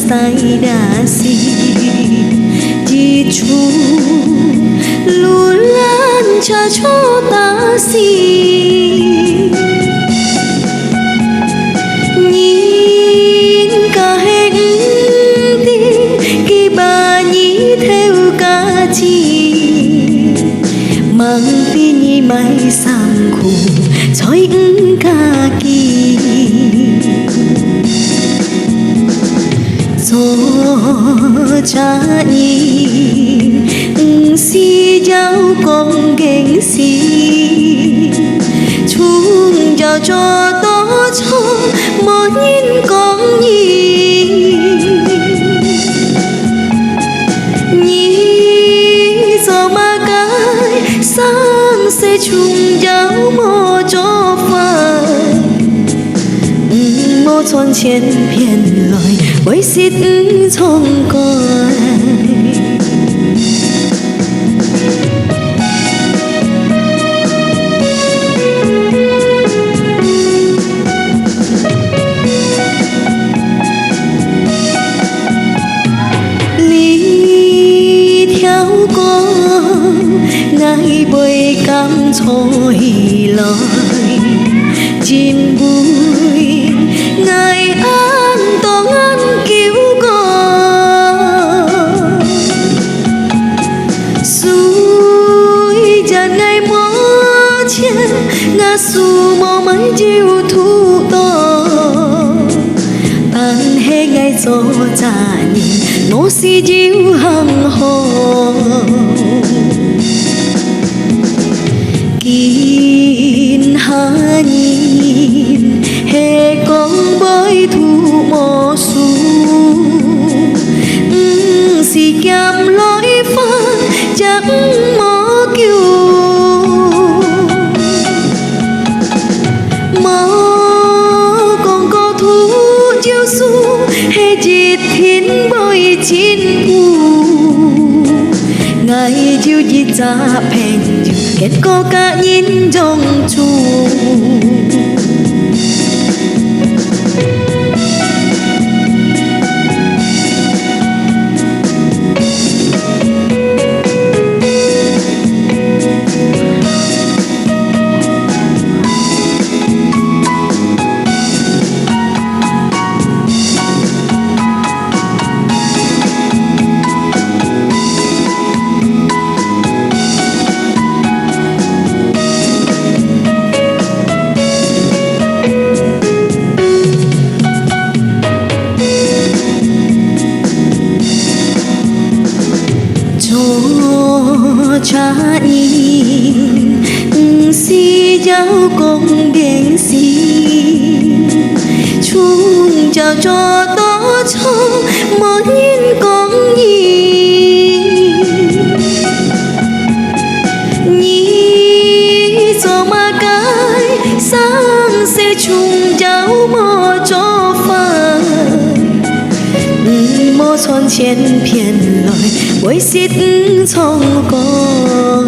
sai đà si chỉ chú lù lan cha cho ta si nhìn cả hết tiếng khi bà nhí theo ca chi mang tin nhí mai sang khu chói ca kỳ gió cha nhìn si giáo con ghen si chung giao cho tó cho một nhìn con nhìn giờ mà cái sáng sẽ chung giáo mô cho phải mô chọn trên biển lời với xít trong coi ngài bơi cam trôi lời chim vui ngài an toàn an cứu con suối dàn ngài mó chen ngã su mò mấy chiều thu to tan he ngài gió trả nhìn nô si chiều hằng hồ kín hà nhìn hè con bơi thu mò su xì kiam lối pha chắc mò kêu mò con có thu chiêu su hè chít thiên bơi chín u ngài chiêu chít ra bèn kết có cả nhìn trong chu cha nhìn si giáo con ghen si chung chào cho tó cho một nhìn con nhìn cho mà cái sáng sẽ chung giáo mò cho phải mô chọn trên biển lời với xít trong coi